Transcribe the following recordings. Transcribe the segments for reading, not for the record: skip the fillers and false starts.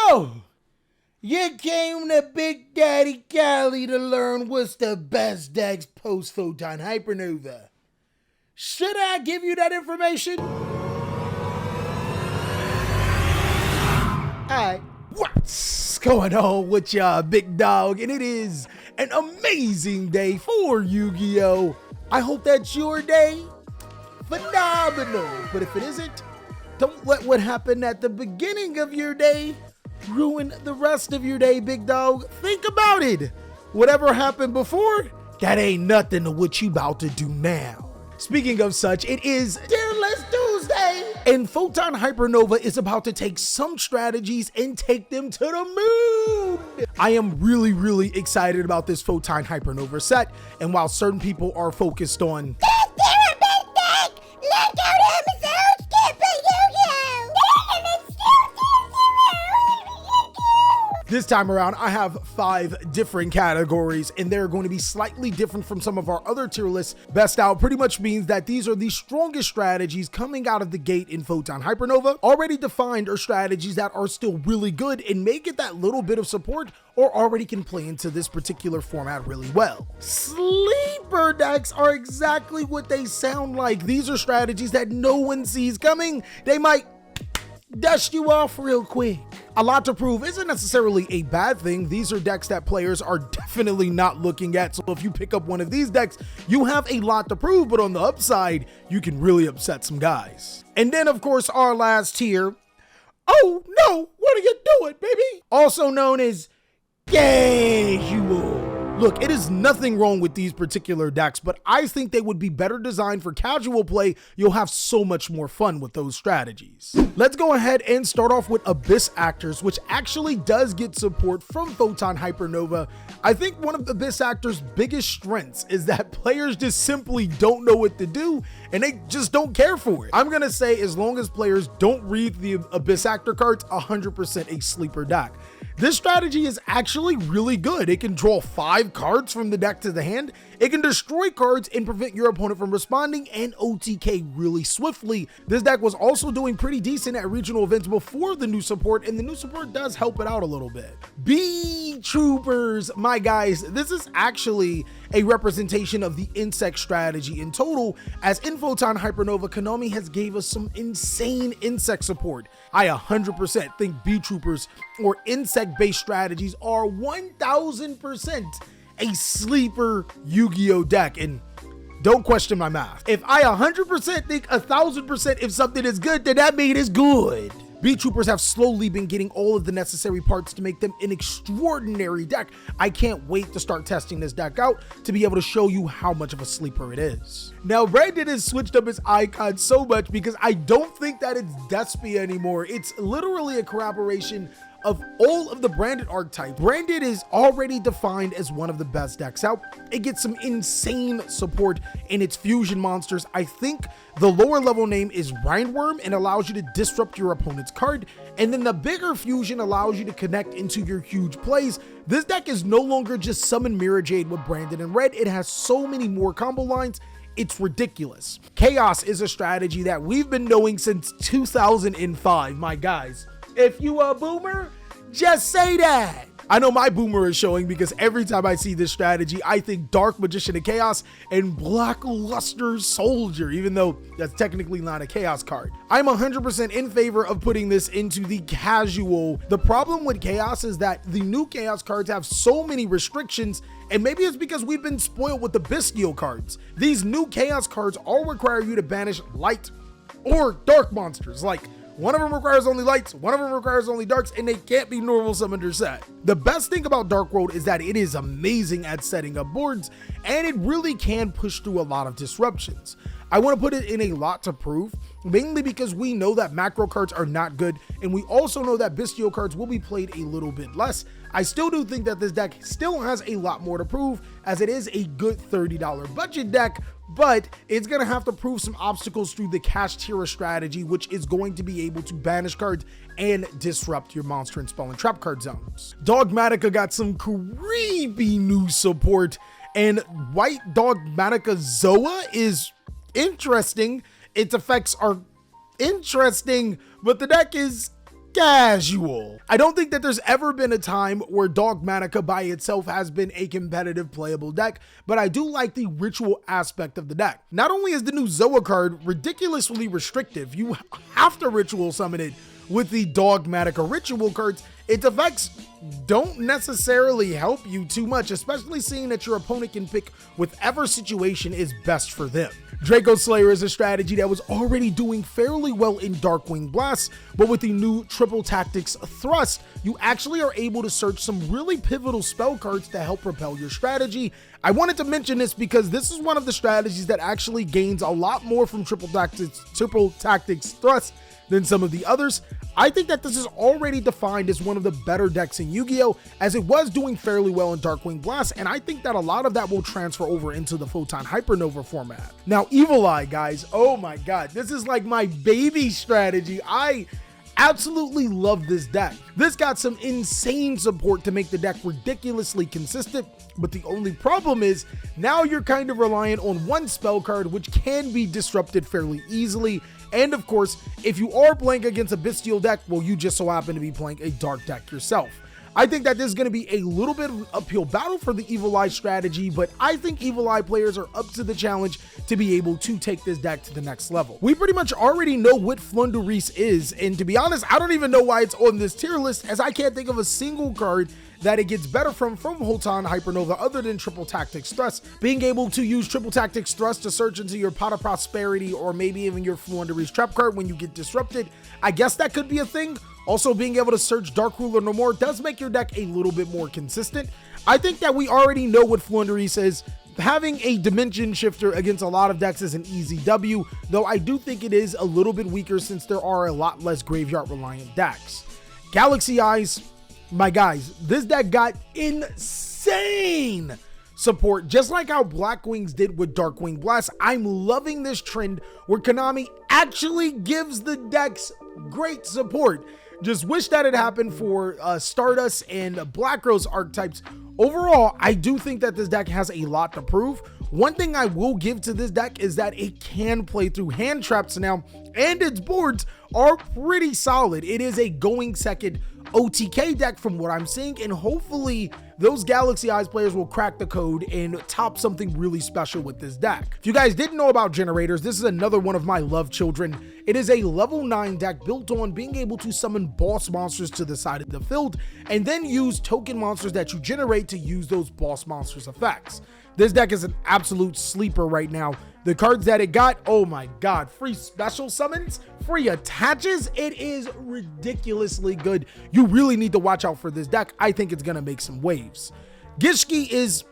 Oh, you came to Big Daddy Cali to learn what's the best decks post Photon Hypernova. Should I give you that information? Alright, what's going on with y'all, big dog? And it is an amazing day for Yu-Gi-Oh! I hope that's your day phenomenal. But if it isn't, don't let what happened at the beginning of your day ruin the rest of your day, big dog. Think about it. Whatever happened before, that ain't nothing to what you about to do now. Speaking of such, it is Tearless Tuesday, and Photon Hypernova is about to take some strategies and take them to the moon. I am really excited about this Photon Hypernova set, and while certain people are focused on this time around, I have 5 different categories, and they're going to be slightly different from some of our other tier lists. Best out pretty much means that these are the strongest strategies coming out of the gate in Photon Hypernova. Already defined are strategies that are still really good and may get that little bit of support or already can play into this particular format really well. Sleeper decks are exactly what they sound like. These are strategies that no one sees coming. They might dust you off real quick. A lot to prove isn't necessarily a bad thing. These are decks that players are definitely not looking at. So if you pick up one of these decks, you have a lot to prove, but on the upside, you can really upset some guys. And then of course, our last tier. Oh no, what are you doing, baby? Also known as casual. Look, it is nothing wrong with these particular decks, but I think they would be better designed for casual play. You'll have so much more fun with those strategies. Let's go ahead and start off with Abyss Actors, which actually does get support from Photon Hypernova. I think one of Abyss Actors' biggest strengths is that players just simply don't know what to do and they just don't care for it. I'm gonna say as long as players don't read the Abyss Actor cards, 100% a sleeper deck. This strategy is actually really good. It can draw 5 cards from the deck to the hand. It can destroy cards and prevent your opponent from responding and OTK really swiftly. This deck was also doing pretty decent at regional events before the new support, and the new support does help it out a little bit. B-Troopers, my guys, this is actually a representation of the insect strategy in total, as in Photon Hypernova, Konami has gave us some insane insect support. I 100% think B-Troopers or insect-based strategies are 1000% a sleeper Yu-Gi-Oh deck, and don't question my math. If I 100% think 1000% if something is good, then that means it's good. B-Troopers have slowly been getting all of the necessary parts to make them an extraordinary deck. I can't wait to start testing this deck out to be able to show you how much of a sleeper it is. Now, Brandon has switched up his icon so much because I don't think that it's Despia anymore. It's literally a collaboration of all of the branded archetypes. Branded is already defined as one of the best decks out. It gets some insane support in its fusion monsters. I think the lower level name is Rhindworm and allows you to disrupt your opponent's card. And then the bigger fusion allows you to connect into your huge plays. This deck is no longer just Summon Mirajade with Branded in red. It has so many more combo lines. It's ridiculous. Chaos is a strategy that we've been knowing since 2005, my guys. If you a boomer, just say that. I know my boomer is showing because every time I see this strategy, I think Dark Magician of Chaos and Blackluster Soldier, even though that's technically not a Chaos card. I'm 100% in favor of putting this into the casual. The problem with Chaos is that the new Chaos cards have so many restrictions, and maybe it's because we've been spoiled with the Bestial cards. These new Chaos cards all require you to banish light or dark monsters. Like, one of them requires only lights, one of them requires only darks, and they can't be normal summoned or set. The best thing about Dark World is that it is amazing at setting up boards, and it really can push through a lot of disruptions. I want to put it in a lot to prove, mainly because we know that macro cards are not good, and we also know that Bestial cards will be played a little bit less. I still do think that this deck still has a lot more to prove, as it is a good $30 budget deck, but it's going to have to prove some obstacles through the Kashtira strategy, which is going to be able to banish cards and disrupt your monster and spell and trap card zones. Dogmatica got some creepy new support, and White Dogmatica Zoa is interesting. Its effects are interesting, but the deck is casual. I don't think that there's ever been a time where Dogmatica by itself has been a competitive playable deck, but I do like the ritual aspect of the deck. Not only is the new Zoa card ridiculously restrictive, you have to ritual summon it with the Dogmatica ritual cards, its effects don't necessarily help you too much, especially seeing that your opponent can pick whichever situation is best for them. Draco Slayer is a strategy that was already doing fairly well in Darkwing Blast, but with the new Triple Tactics Thrust, you actually are able to search some really pivotal spell cards to help propel your strategy. I wanted to mention this because this is one of the strategies that actually gains a lot more from Triple Tactics Thrust than some of the others. I think that this is already defined as one of the better decks in Yu-Gi-Oh! As it was doing fairly well in Darkwing Blast, and I think that a lot of that will transfer over into the Photon Hypernova format. Now, Evil Eye, guys, oh my god, this is like my baby strategy. I absolutely love this deck. This got some insane support to make the deck ridiculously consistent, but the only problem is now you're kind of reliant on one spell card, which can be disrupted fairly easily. And of course, if you are playing against a Bestial deck, well, you just so happen to be playing a Dark deck yourself. I think that this is going to be a little bit of an uphill battle for the Evil Eye strategy, but I think Evil Eye players are up to the challenge to be able to take this deck to the next level. We pretty much already know what Flundereese is, and to be honest, I don't even know why it's on this tier list, as I can't think of a single card that it gets better from Photon Hypernova other than Triple Tactics Thrust. Being able to use Triple Tactics Thrust to search into your Pot of Prosperity or maybe even your Flundereese Trap card when you get disrupted, I guess that could be a thing. Also, being able to search Dark Ruler no more does make your deck a little bit more consistent. I think that we already know what Flundereese is. Having a Dimension Shifter against a lot of decks is an easy W, though I do think it is a little bit weaker since there are a lot less graveyard reliant decks. Galaxy Eyes, my guys, this deck got insane support, just like how Black Wings did with Darkwing Blast. I'm loving this trend where Konami actually gives the decks great support. Just wish that it happened for Stardust and Black Rose archetypes. Overall, I do think that this deck has a lot to prove. One thing I will give to this deck is that it can play through hand traps now, and its boards are pretty solid. It is a going second OTK deck from what I'm seeing, and hopefully those Galaxy Eyes players will crack the code and top something really special with this deck. If you guys didn't know about generators, this is another one of my love children. It is a level 9 deck built on being able to summon boss monsters to the side of the field and then use token monsters that you generate to use those boss monsters effects. This deck is an absolute sleeper right now. The cards that it got, oh my god, free special summons, free attaches, it is ridiculously good. You really need to watch out for this deck. I think it's gonna make some waves. Gishki is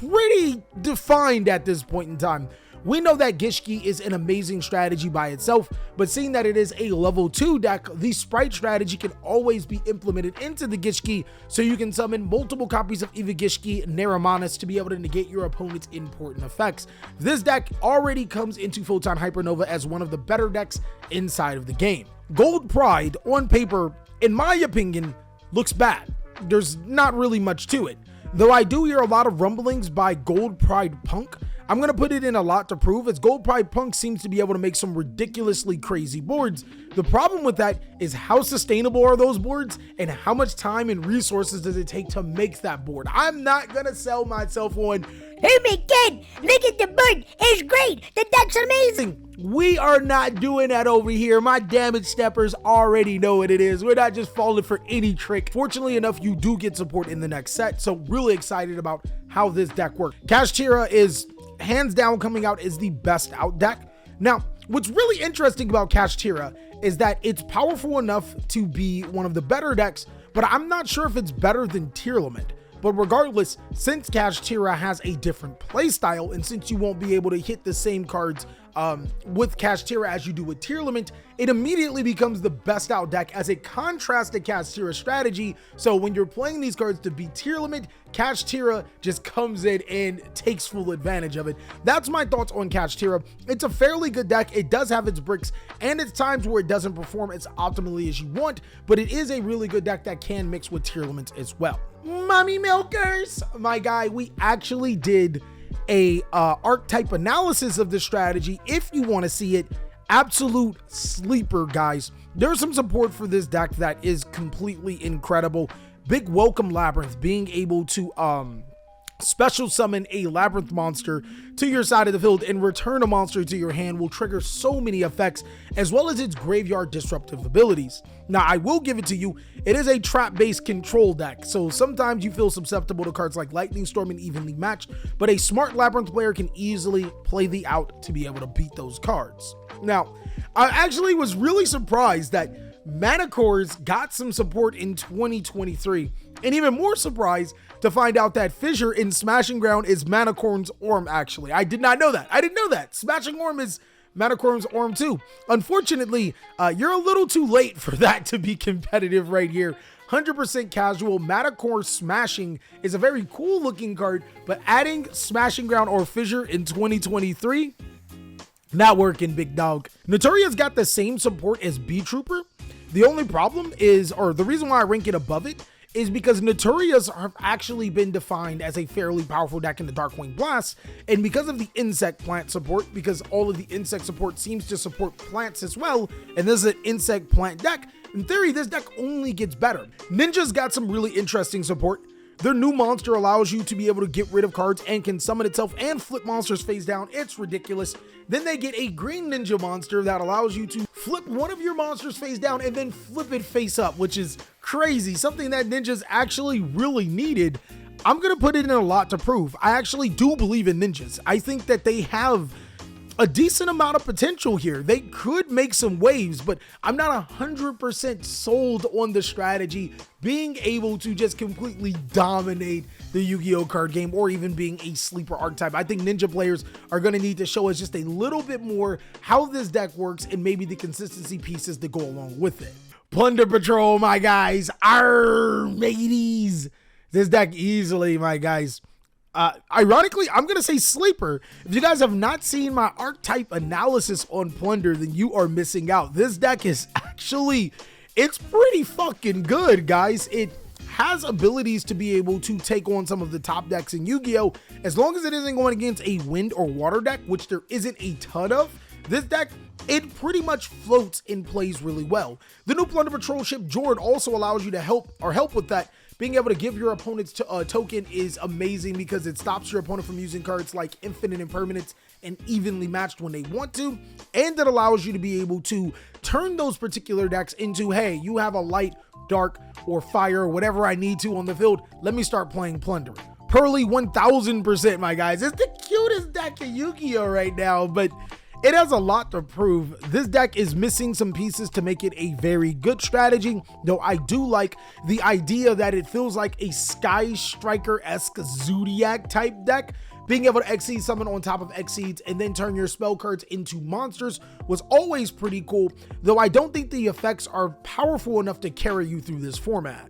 pretty defined at this point in time. We know that Gishki is an amazing strategy by itself, but seeing that it is a level 2 deck, the sprite strategy can always be implemented into the Gishki, so you can summon multiple copies of Eva Gishki Neramanus to be able to negate your opponent's important effects. This deck already comes into Photon Hypernova as one of the better decks inside of the game. Gold Pride, on paper, in my opinion, looks bad. There's not really much to it. Though I do hear a lot of rumblings by Gold Pride Punk, I'm going to put it in a lot to prove, as Gold Pride Punk seems to be able to make some ridiculously crazy boards. The problem with that is how sustainable are those boards and how much time and resources does it take to make that board. I'm not going to sell myself on, "Hey, my kid, look at the board. It's great. The deck's amazing." We are not doing that over here. My damage steppers already know what it is. We're not just falling for any trick. Fortunately enough, you do get support in the next set, so really excited about how this deck works. Kashtira is hands down coming out as the best out deck. Now, what's really interesting about Kashtira is that it's powerful enough to be one of the better decks, but I'm not sure if it's better than Tearlament. But regardless, since Kashtira has a different playstyle, and since you won't be able to hit the same cards with Kashtira as you do with Tearlament, it immediately becomes the best out deck as a contrast to Kashtira's strategy. So when you're playing these cards to beat Tearlament, Kashtira just comes in and takes full advantage of it. That's my thoughts on Kashtira. It's a fairly good deck. It does have its bricks and its times where it doesn't perform as optimally as you want, but it is a really good deck that can mix with Tearlament as well. Mommy milkers, my guy, we actually did a archetype analysis of this strategy. If you want to see it, absolute sleeper, guys. there's some support for this deck that is completely incredible. Big Welcome Labyrinth, being able to special summon a Labyrinth monster to your side of the field and return a monster to your hand will trigger so many effects, as well as its graveyard disruptive abilities. Now, I will give it to you, it is a trap-based control deck, so sometimes you feel susceptible to cards like Lightning Storm and Evenly Matched, but a smart Labyrinth player can easily play the out to be able to beat those cards. Now, I actually was really surprised that Mana Cores got some support in 2023, and even more surprised to find out that Fissure in Smashing Ground is Manacorn's Orm, actually. I did not know that. I didn't know that. Smashing Orm is Manacorn's Orm too. Unfortunately, you're a little too late for that to be competitive right here. 100% casual. Manacore Smashing is a very cool looking card, but adding Smashing Ground or Fissure in 2023, not working, big dog. Naturia's got the same support as B-Trooper. The only problem is, or the reason why I rank it above it, is because Naturias have actually been defined as a fairly powerful deck in the Darkwing Blast, and because of the insect plant support, because all of the insect support seems to support plants as well, and this is an insect plant deck, in theory, this deck only gets better. Ninja's got some really interesting support. Their new monster allows you to be able to get rid of cards and can summon itself and flip monsters face down. It's ridiculous. Then they get a green ninja monster that allows you to flip one of your monsters face down and then flip it face up, which is crazy. Something that ninjas actually really needed. I'm going to put it in a lot to prove. I actually do believe in ninjas. I think that they have a decent amount of potential here. They could make some waves, but I'm not 100% sold on the strategy being able to just completely dominate the Yu-Gi-Oh card game or even being a sleeper archetype. I think Ninja players are going to need to show us just a little bit more how this deck works and maybe the consistency pieces that go along with it. Plunder Patrol, my guys. Arr, mateys. This deck easily, my guys. Ironically, I'm going to say sleeper. If you guys have not seen my archetype analysis on Plunder, then you are missing out. This deck is actually, it's pretty fucking good, guys. It has abilities to be able to take on some of the top decks in Yu-Gi-Oh! As long as it isn't going against a wind or water deck, which there isn't a ton of. This deck, it pretty much floats and plays really well. The new Plunder Patrol ship, Jord, also allows you to help with that. Being able to give your opponents a token is amazing because it stops your opponent from using cards like Infinite Impermanence and Evenly Matched when they want to, and it allows you to be able to turn those particular decks into, hey, you have a light, dark, or fire, or whatever I need to on the field, let me start playing Plunder. Pearly 1000%, my guys. It's the cutest deck in Yu-Gi-Oh right now, but it has a lot to prove. This deck is missing some pieces to make it a very good strategy, though I do like the idea that it feels like a Sky Striker-esque Zodiac type deck. Being able to Xyz summon on top of Xyz and then turn your spell cards into monsters was always pretty cool, though I don't think the effects are powerful enough to carry you through this format.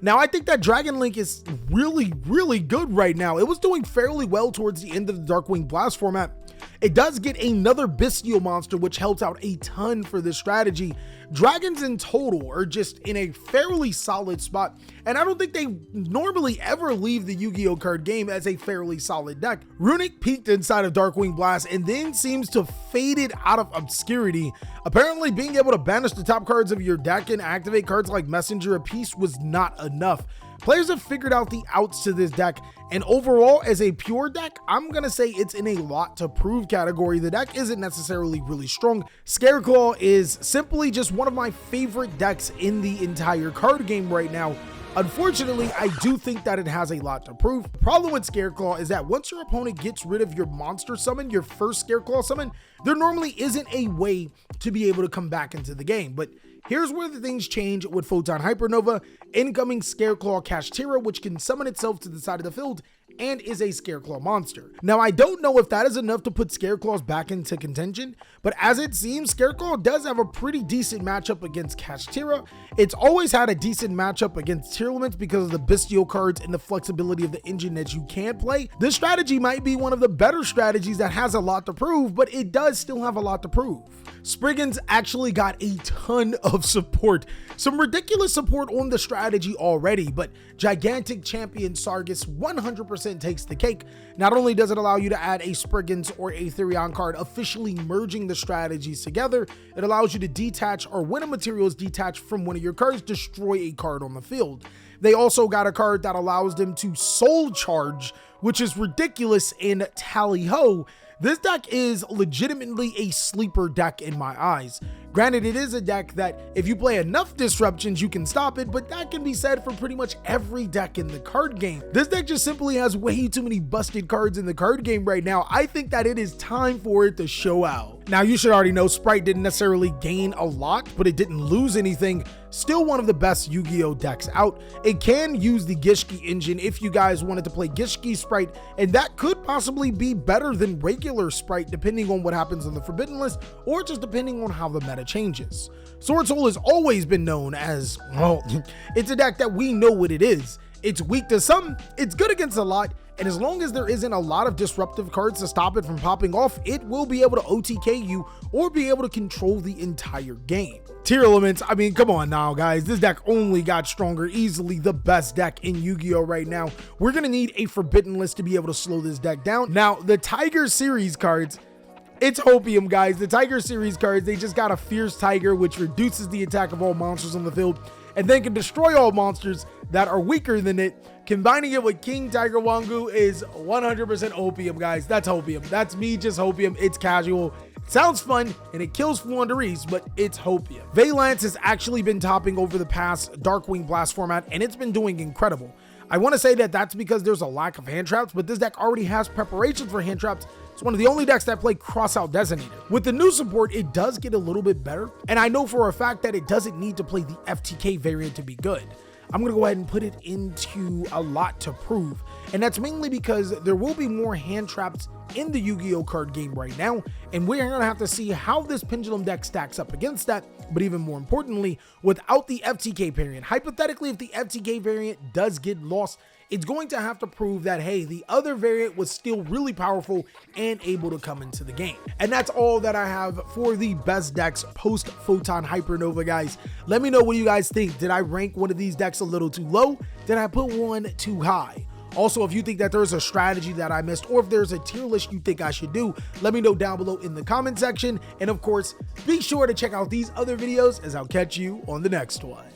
Now, I think that Dragon Link is really, really good right now. It was doing fairly well towards the end of the Darkwing Blast format. It does get another Bestial monster, which helps out a ton for this strategy. Dragons in total are just in a fairly solid spot, and I don't think they normally ever leave the Yu-Gi-Oh card game as a fairly solid deck. Runic peaked inside of Darkwing Blast and then seems to faded out of obscurity. Apparently, being able to banish the top cards of your deck and activate cards like Messenger of Peace was not enough. Players have figured out the outs to this deck, and overall, as a pure deck, I'm gonna say it's in a lot to prove category. The deck isn't necessarily really strong. Scareclaw is simply just one of my favorite decks in the entire card game right now. Unfortunately, I do think that it has a lot to prove. The problem with Scareclaw is that once your opponent gets rid of your monster summon, your first Scareclaw summon, there normally isn't a way to be able to come back into the game. But here's where the things change with Photon Hypernova, incoming Scareclaw Kashtira, which can summon itself to the side of the field and is a Scareclaw monster. Now, I don't know if that is enough to put Scareclaws back into contention, but as it seems, Scareclaw does have a pretty decent matchup against Kashtira. It's always had a decent matchup against Tearlaments because of the Bestial cards and the flexibility of the engine that you can play. This strategy might be one of the better strategies that has a lot to prove, but it does still have a lot to prove. Spriggans actually got a ton of support. Some ridiculous support on the strategy already, but Gigantic Champion Sargus 100% 100% takes the cake. Not only does it allow you to add a Spriggans or a Therion card, officially merging the strategies together, it allows you to detach, or when a material is detached from one of your cards, destroy a card on the field. They also got a card that allows them to soul charge, which is ridiculous in Tally-Ho. This deck is legitimately a sleeper deck in my eyes. Granted, it is a deck that if you play enough disruptions, you can stop it, but that can be said for pretty much every deck in the card game. This deck just simply has way too many busted cards in the card game right now. I think that it is time for it to show out. Now, you should already know Sprite didn't necessarily gain a lot, but it didn't lose anything. Still one of the best Yu-Gi-Oh decks out. It can use the Gishki engine if you guys wanted to play Gishki Sprite, and that could possibly be better than regular Sprite depending on what happens on the Forbidden list, or just depending on how the meta changes. Sword Soul has always been known as, well, it's a deck that we know what it is. It's weak to some, it's good against a lot, and as long as there isn't a lot of disruptive cards to stop it from popping off, it will be able to OTK you or be able to control the entire game. Tier elements, I mean, come on now, guys. This deck only got stronger, easily the best deck in Yu-Gi-Oh right now. We're gonna need a Forbidden list to be able to slow this deck down. Now, the Tiger series cards, it's hopium, guys. The Tiger series cards, they just got a Fierce Tiger, which reduces the attack of all monsters on the field, and then can destroy all monsters that are weaker than it. Combining it with King Tiger Wangu is 100% opium, guys. That's hopium. That's me, just hopium. It's casual. It sounds fun, and it kills Fluandereeze, but it's hopium. Valance has actually been topping over the past Darkwing Blast format, and it's been doing incredible. I want to say that that's because there's a lack of hand traps, but this deck already has preparations for hand traps. It's one of the only decks that play Crossout Designator. With the new support, it does get a little bit better, and I know for a fact that it doesn't need to play the FTK variant to be good. I'm going to go ahead and put it into a lot to prove, and that's mainly because there will be more hand traps in the Yu-Gi-Oh card game right now, and we're going to have to see how this Pendulum deck stacks up against that, but even more importantly, without the FTK variant. Hypothetically, if the FTK variant does get lost, it's going to have to prove that, hey, the other variant was still really powerful and able to come into the game. And that's all that I have for the best decks post Photon Hypernova, guys. Let me know what you guys think. Did I rank one of these decks a little too low? Did I put one too high? Also, if you think that there's a strategy that I missed, or if there's a tier list you think I should do, let me know down below in the comment section. And of course, be sure to check out these other videos, as I'll catch you on the next one.